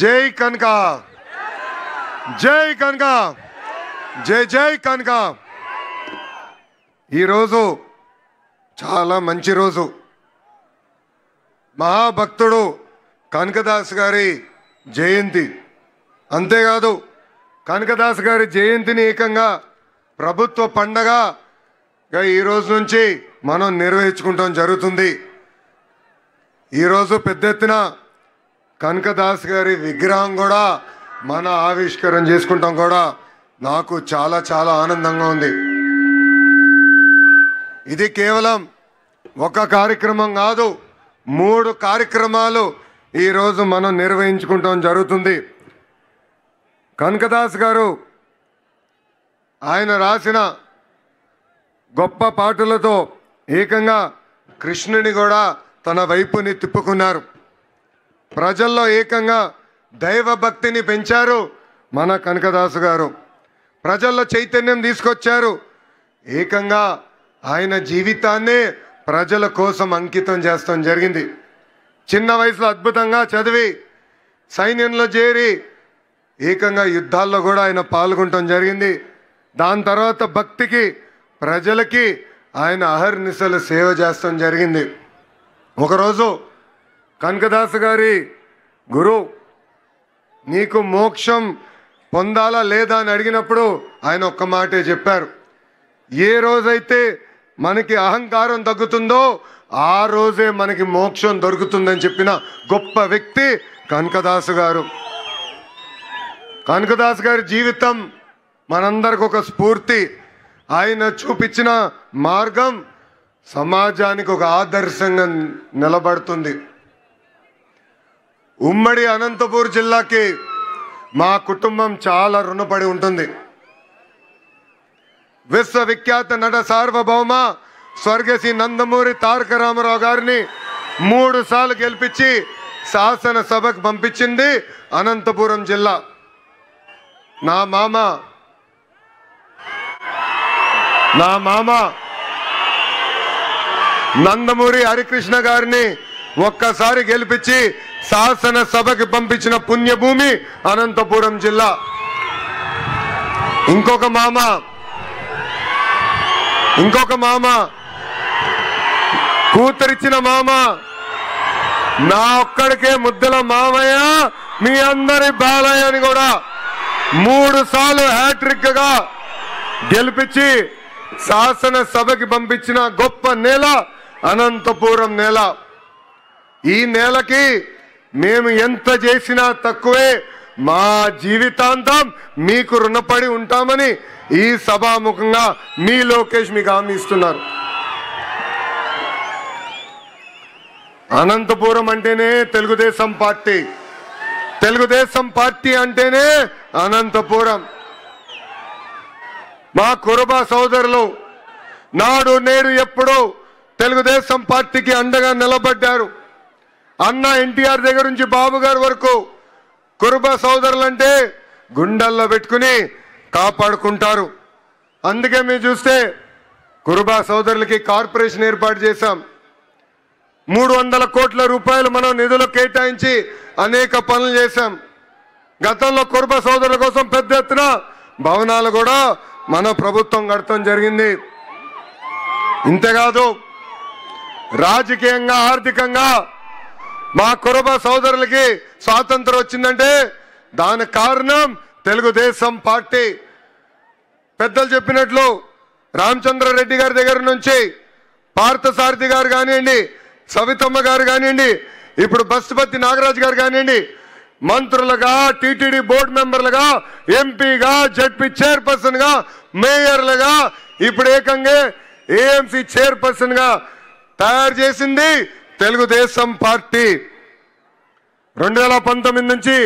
జై కనక, జై కనక, జై జై కనక. ఈరోజు చాలా మంచి రోజు. మహాభక్తుడు కనకదాస్ గారి జయంతి. అంతేకాదు కనకదాస్ గారి జయంతిని ఏకంగా ప్రభుత్వ పండగగా ఈ రోజు నుంచి మనం నిర్వహించుకుంటాం జరుగుతుంది. ఈరోజు పెద్ద ఎత్తున కనకదాస్ గారి విగ్రహం కూడా మన ఆవిష్కరణ చేసుకుంటాం కూడా నాకు చాలా చాలా ఆనందంగా ఉంది. ఇది కేవలం ఒక కార్యక్రమం కాదు, 3 కార్యక్రమాలు ఈరోజు మనం నిర్వహించుకుంటాం జరుగుతుంది. కనకదాస్ గారు ఆయన రాసిన గొప్ప పాటలతో ఏకంగా కృష్ణుని కూడా తన వైపుని తిప్పుకున్నారు. ప్రజల్లో ఏకంగా దైవభక్తిని పెంచారు మన కనకదాసు గారు. ప్రజల్లో చైతన్యం తీసుకొచ్చారు. ఏకంగా ఆయన జీవితాన్నే ప్రజల కోసం అంకితం చేస్తాం జరిగింది. చిన్న వయసులో అద్భుతంగా చదివి సైన్యంలో చేరి ఏకంగా యుద్ధాల్లో కూడా ఆయన పాల్గొనటం జరిగింది. దాని తర్వాత భక్తికి ప్రజలకి ఆయన అహర్నిశలు సేవ చేస్తాం జరిగింది. ఒకరోజు కనకదాసు గారి గురు నీకు మోక్షం పొందాలా లేదా అని అడిగినప్పుడు ఆయన ఒక్క మాటే చెప్పారు, ఏ రోజైతే మనకి అహంకారం తగ్గుతుందో ఆ రోజే మనకి మోక్షం దొరుకుతుందని చెప్పిన గొప్ప వ్యక్తి కనకదాసు గారు. కనకదాసు గారి జీవితం మనందరికి ఒక స్ఫూర్తి. ఆయన చూపించిన మార్గం సమాజానికి ఒక ఆదర్శంగా నిలబడుతుంది. ఉమ్మడి అనంతపూర్ జిల్లాకి మా కుటుంబం చాలా రుణపడి ఉంటుంది. విశ్వవిఖ్యాత నట సార్వభౌమ స్వర్గశ్రీ నందమూరి తారక రామారావు గారిని 3 సార్లు గెలిపించి శాసనసభకు పంపించింది అనంతపురం జిల్లా. నా మామ నందమూరి హరికృష్ణ గారిని ఒక్కసారి గెలిపించి శాసనసభకి పంపించిన పుణ్యభూమి అనంతపురం జిల్లా. ఇంకొక మామ కూతురిచ్చిన మామ నా ఒక్కడికే ముద్దల మామయ్య మీ అందరి బాలయ్య అని కూడా 3 సార్లు హ్యాట్రిక్ గా గెలిపించి శాసనసభకి పంపించిన గొప్ప నేల అనంతపురం నేల. ఈ నేలకి మేము ఎంత చేసినా తక్కువే. మా జీవితాంతం మీకు రుణపడి ఉంటామని ఈ సభాముఖంగా మీ లోకేష్ మీకు హామీ ఇస్తున్నారు. అనంతపురం అంటేనే తెలుగుదేశం పార్టీ, తెలుగుదేశం పార్టీ అంటేనే అనంతపురం. మా కురుబ సోదరులు నాడు నేడు ఎప్పుడూ తెలుగుదేశం పార్టీకి అండగా నిలబడ్డారు. అన్న ఎన్టీఆర్ దగ్గర నుంచి బాబు గారి వరకు కురుబ సోదరులంటే గుండెల్లో పెట్టుకుని కాపాడుకుంటారు. అందుకే మీరు చూస్తే కురుబ సోదరులకి కార్పొరేషన్ ఏర్పాటు చేశాం. 300 కోట్ల రూపాయలు మనం నిధులు కేటాయించి అనేక పనులు చేశాం. గతంలో కురుబ సోదరుల కోసం పెద్ద ఎత్తున భవనాలు కూడా మన ప్రభుత్వం కడతాం జరిగింది. ఇంతేకాదు రాజకీయంగా ఆర్థికంగా మా కురుబ సోదరులకి స్వాతంత్రం వచ్చిందంటే దానికి కారణం తెలుగుదేశం పార్టీ. పెద్దలు చెప్పినట్లు రామచంద్రారెడ్డి గారి దగ్గర నుంచి పార్థసారథి గారు కానివ్వండి, సవితమ్మ గారు కానివ్వండి, ఇప్పుడు బస్సుపతి నాగరాజు గారు కానివ్వండి, మంత్రులుగా, టీటీడీ బోర్డు మెంబర్లుగా, ఎంపీగా, జడ్పీ చైర్పర్సన్ గా, మేయర్లుగా, ఇప్పుడు ఏకంగా ఏఎంసీ చైర్పర్సన్ గా తయారు చేసింది తెలుగుదేశం పార్టీ. 2019 నుంచి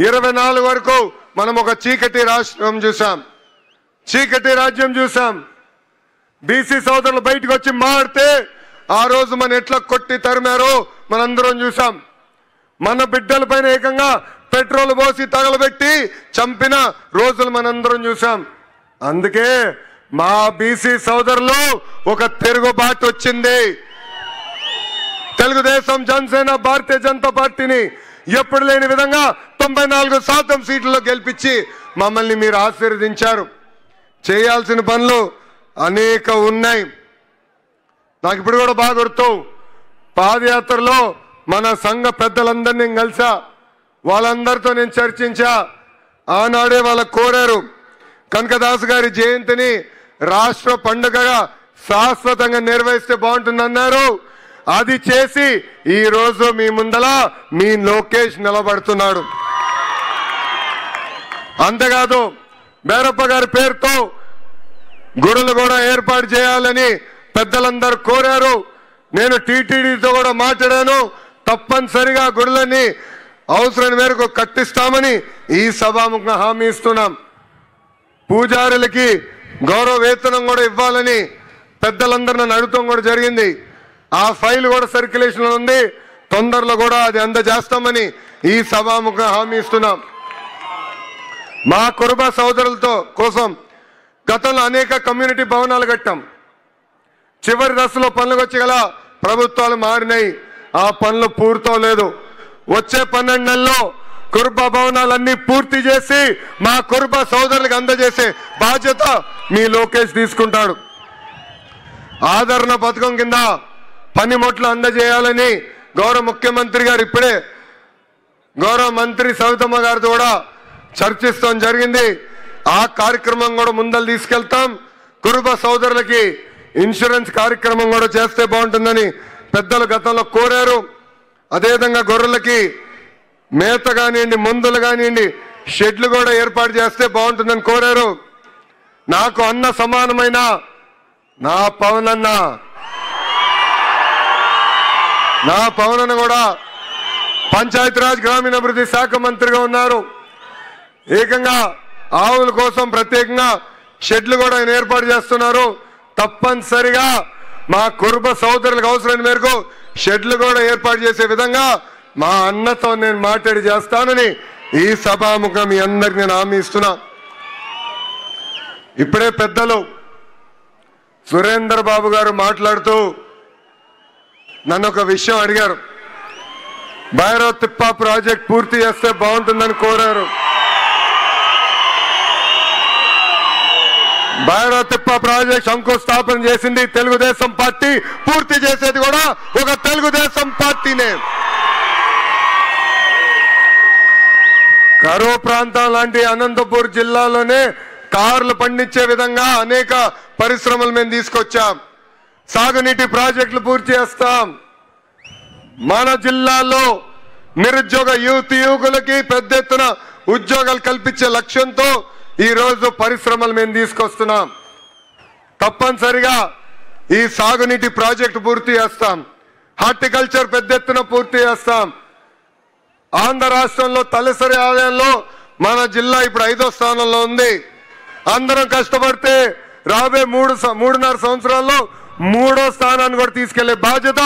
24 వరకు మనం ఒక చీకటి రాష్ట్రం చూసాం, చీకటి రాజ్యం చూసాం. బీసీ సోదరులు బయటకు వచ్చి మాడితే ఆ రోజు మన ఎట్లా కొట్టి తరిమారో మనందరం చూసాం. మన బిడ్డల పైన ఏకంగా పెట్రోల్ పోసి తగలబెట్టి చంపిన రోజులు మనందరం చూసాం. అందుకే మా బీసీ సోదరులు ఒక తిరుగుబాటు వచ్చింది. తెలుగుదేశం, జనసేన, భారతీయ జనతా పార్టీని ఎప్పుడు లేని విధంగా 94% సీట్లలో గెలిపించి మమ్మల్ని మీరు ఆశీర్వదించారు. చేయాల్సిన పనులు అనేక ఉన్నాయి. నాకు ఇప్పుడు కూడా బాగా గుర్తు, పాదయాత్రలో మన సంఘ పెద్దలందరినీ కలిసా, వాళ్ళందరితో నేను చర్చించా. ఆనాడే వాళ్ళకు కోరారు కనకదాస్ గారి జయంతిని రాష్ట్ర పండుగగా శాశ్వతంగా నిర్వహిస్తే బాగుంటుందన్నారు. అది చేసి ఈ రోజు మీ ముందల మీ లోకేష్ నిలబడుతున్నాడు. అంతేకాదు బేరప్ప గారి పేరుతో గుడులు కూడా ఏర్పాటు చేయాలని పెద్దలందరూ కోరారు. నేను టీటీడీతో కూడా మాట్లాడాను. తప్పనిసరిగా గుడులని అవసరం మేరకు కట్టిస్తామని ఈ సభాముఖంగా హామీ ఇస్తున్నాం. పూజారులకి గౌరవ వేతనం కూడా ఇవ్వాలని పెద్దలందరూ నన్ను అడుగుతాం కూడా జరిగింది. ఆ ఫైల్ కూడా సర్క్యులేషన్లో ఉంది. తొందరలో కూడా అది అందజేస్తామని ఈ సభాముఖంగా హామీ ఇస్తున్నాం. మా కురుబ సోదరులతో కోసం గతంలో అనేక కమ్యూనిటీ భవనాలు కట్టాం. చివరి దశలో పనులకు వచ్చి గల ప్రభుత్వాలు మారినాయి. ఆ పనులు పూర్తవలేదు. వచ్చే 12 నెలల్లో కురుబ భవనాలన్నీ పూర్తి చేసి మా కురుబ సోదరులకు అందజేసే బాధ్యత మీ లోకేష్ తీసుకుంటాడు. ఆదరణ పథకం కింద పనిముట్లు అందజేయాలని గౌరవ ముఖ్యమంత్రి గారు ఇప్పుడే గౌరవ మంత్రి సవితమ్మ గారితో కూడా చర్చిస్తాం జరిగింది. ఆ కార్యక్రమం కూడా ముందలు తీసుకెళ్తాం. కురుబ సోదరులకి ఇన్సూరెన్స్ కార్యక్రమం కూడా చేస్తే బాగుంటుందని పెద్దలు గతంలో కోరారు. అదేవిధంగా గొర్రెలకి మేత కానివ్వండి, మందులు కానివ్వండి, షెడ్లు కూడా ఏర్పాటు చేస్తే బాగుంటుందని కోరారు. నాకు అన్న సమానమైన నా పవనన్న కూడా పంచాయతీరాజ్ గ్రామీణాభివృద్ధి శాఖ మంత్రిగా ఉన్నారు. ఏకంగా ఆవుల కోసం ప్రత్యేకంగా షెడ్లు కూడా ఆయన ఏర్పాటు చేస్తున్నారు. తప్పనిసరిగా మా కురుబ సోదరులకు అవసరమైన మేరకు షెడ్లు కూడా ఏర్పాటు చేసే విధంగా మా అన్నతో నేను మాట్లాడి చేస్తానని ఈ సభాముఖం మీ అందరికి నేను హామీ ఇస్తున్నా. ఇప్పుడే పెద్దలు సురేందర్ బాబు గారు మాట్లాడుతూ నన్ను ఒక విషయం అడిగారు. భైరవ తిప్ప ప్రాజెక్ట్ పూర్తి చేస్తే బాగుంటుందని కోరారు. భైరవ తిప్ప ప్రాజెక్ట్ శంకుస్థాపన చేసింది తెలుగుదేశం పార్టీ, పూర్తి చేసేది కూడా ఒక తెలుగుదేశం పార్టీనే. కరువు ప్రాంతం లాంటి అనంతపూర్ జిల్లాలోనే కార్లు పండించే విధంగా అనేక పరిశ్రమలు మేము తీసుకొచ్చాం. సాగునీటి ప్రాజెక్టులు పూర్తి చేస్తాం. మన జిల్లాలో నిరుద్యోగ యువకులకి పెద్ద ఎత్తున ఉద్యోగాలు కల్పించే లక్ష్యంతో ఈ రోజు పరిశ్రమలు మేము తీసుకొస్తున్నాం. తప్పనిసరిగా ఈ సాగునీటి ప్రాజెక్టు పూర్తి చేస్తాం. హార్టికల్చర్ పెద్ద ఎత్తున పూర్తి చేస్తాం. ఆంధ్ర రాష్ట్రంలో తలసరి ఆదాయంలో మన జిల్లా ఇప్పుడు 5వ స్థానంలో ఉంది. అందరం కష్టపడితే రాబోయే 3.5 సంవత్సరాల్లో 3వ స్థానాన్ని కూడా తీసుకెళ్లే బాధ్యత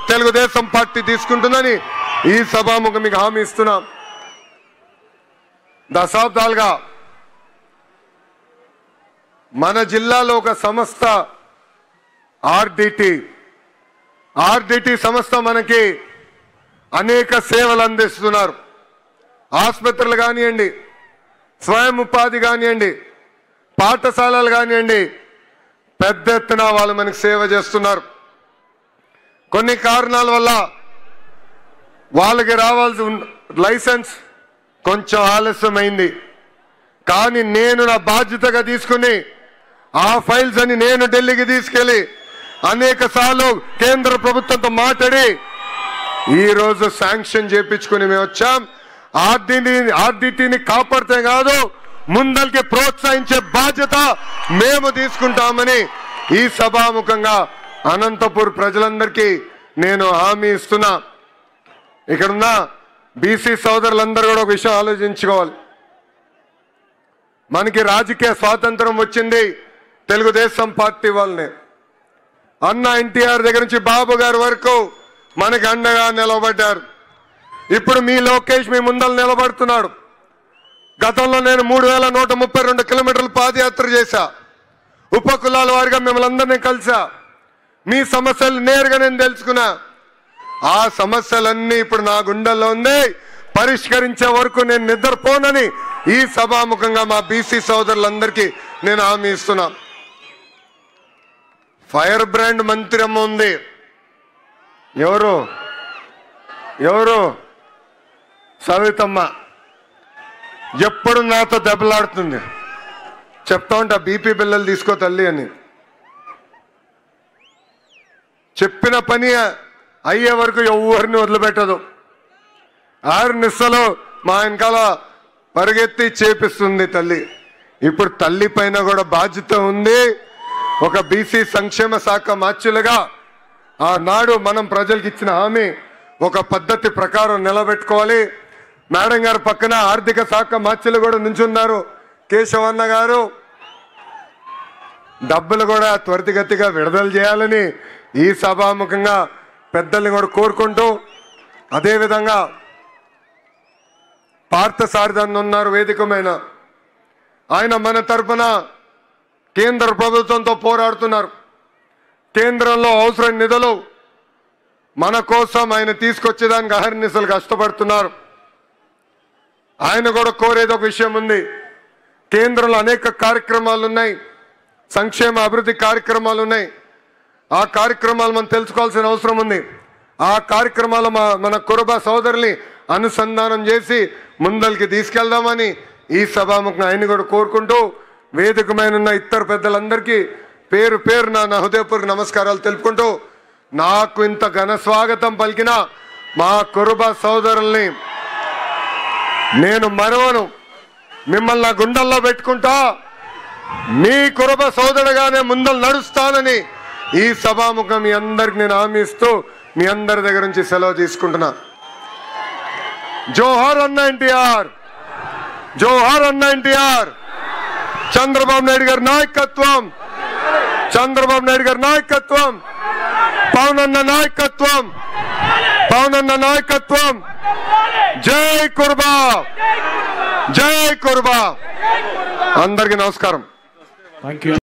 తెలుగుదేశం పార్టీ తీసుకుంటుందని ఈ సభాముఖం మీకు హామీ ఇస్తున్నాం. దశాబ్దాలుగా మన జిల్లాలో ఒక సంస్థ ఆర్డిటి సంస్థ మనకి అనేక సేవలు అందిస్తున్నారు. ఆసుపత్రులు కానివ్వండి, స్వయం ఉపాధి కానివ్వండి, పాఠశాలలు కానివ్వండి, పెద్ద ఎత్తున వాళ్ళు మనకి సేవ చేస్తున్నారు. కొన్ని కారణాల వల్ల వాళ్ళకి రావాల్సిన లైసెన్స్ కొంచెం ఆలస్యమైంది. కానీ నేను నా బాధ్యతగా తీసుకుని ఆ ఫైల్స్ అని నేను ఢిల్లీకి తీసుకెళ్లి అనేక సార్లు కేంద్ర ప్రభుత్వంతో మాట్లాడి ఈ రోజు శాంక్షన్ చేయించుకుని మేము వచ్చాం. ఆర్డిటిని కాపాడితే కాదు, ముందరికి ప్రోత్సహించే బాధ్యత మేము తీసుకుంటామని ఈ సభాముఖంగా అనంతపూర్ ప్రజలందరికీ నేను హామీ ఇస్తున్నా. ఇక్కడున్న బీసీ సోదరులందరూ కూడా ఒక విషయం ఆలోచించుకోవాలి. మనకి రాజకీయ స్వాతంత్రం వచ్చింది తెలుగుదేశం పార్టీ వాళ్ళనే. అన్న ఎన్టీఆర్ దగ్గర నుంచి బాబు గారి వరకు మనకి అండగా నిలబడ్డారు. ఇప్పుడు మీ లోకేష్ మీ ముందర నిలబడుతున్నాడు. గతంలో నేను 3132 కిలోమీటర్లు పాదయాత్ర చేశా. ఉప కులాల వారిగా మిమ్మల్ని అందరినీ కలిసా. మీ సమస్యలు నేరుగా నేను తెలుసుకున్నా. ఆ సమస్యలన్నీ ఇప్పుడు నా గుండెల్లో ఉంది. పరిష్కరించే వరకు నేను నిద్రపోనని ఈ సభాముఖంగా మా బీసీ సోదరులందరికీ నేను హామీ ఇస్తున్నా. ఫైర్ బ్రాండ్ మంత్రి అమ్మ ఉంది. ఎవరు సవితమ్మ. ఎప్పుడు నాతో దెబ్బలాడుతుంది. చెప్తా ఉంటా బీపీ బిల్లలు తీసుకో తల్లి అని. చెప్పిన పని అయ్యే వరకు ఎవరిని వదిలిపెట్టదు. 6 నిమిషాలు మా వెనకాల పరిగెత్తి చేపిస్తుంది తల్లి. ఇప్పుడు తల్లి పైన కూడా బాధ్యత ఉంది. ఒక బీసీ సంక్షేమ శాఖ మార్చులుగా ఆనాడు మనం ప్రజలకు ఇచ్చిన హామీ ఒక పద్ధతి ప్రకారం నిలబెట్టుకోవాలి. మేడం గారు పక్కన ఆర్థిక శాఖ మార్చులు కూడా నుంచున్నారు, కేశవన్న గారు. డబ్బులు కూడా త్వరితగతిగా విడుదల చేయాలని ఈ సభాముఖంగా పెద్దల్ని కూడా కోరుకుంటూ, అదేవిధంగా పార్థసారథి ఉన్నారు వేదికమైన ఆయన మన తరఫున కేంద్ర ప్రభుత్వంతో పోరాడుతున్నారు. కేంద్రంలో అవసరం నిధులు మన కోసం ఆయన తీసుకొచ్చేదానికి అహర్నిశలు కష్టపడుతున్నారు. ఆయన కూడా కోరేది ఒక విషయం ఉంది. కేంద్రంలో అనేక కార్యక్రమాలు ఉన్నాయి, సంక్షేమ అభివృద్ధి కార్యక్రమాలు ఉన్నాయి. ఆ కార్యక్రమాలు మనం తెలుసుకోవాల్సిన అవసరం ఉంది. ఆ కార్యక్రమాలు మన కురుబ సోదరుల్ని అనుసంధానం చేసి ముందరికి తీసుకెళ్దామని ఈ సభాముఖంగా ఆయన కూడా కోరుకుంటూ, వేదికమైన ఇతర పెద్దలందరికీ పేరు పేరు నా హృదయపూర్వక నమస్కారాలు తెలుపుకుంటూ, నాకు ఇంత ఘన స్వాగతం పలికిన మా కురుబ సోదరుల్ని నేను మరవను. మిమ్మల్ని నా గుండెల్లో పెట్టుకుంటా, మీ కురుబ సోదరుడుగానే ముందలు నడుస్తానని ఈ సభాముఖం మీ అందరికి నేను హామీ ఇస్తూ మీ అందరి దగ్గర నుంచి సెలవు తీసుకుంటున్నా. జోహార్ అన్న ఎన్టీఆర్, జోహార్ అన్న ఎన్టీఆర్. చంద్రబాబు నాయుడు గారి నాయకత్వం, చంద్రబాబు నాయుడు గారి నాయకత్వం, పవన్ అన్న నాయకత్వం, పవన్ అన్న నాయకత్వం. జై కురుబా, జై కురుబా. అందరికీ నమస్కారం.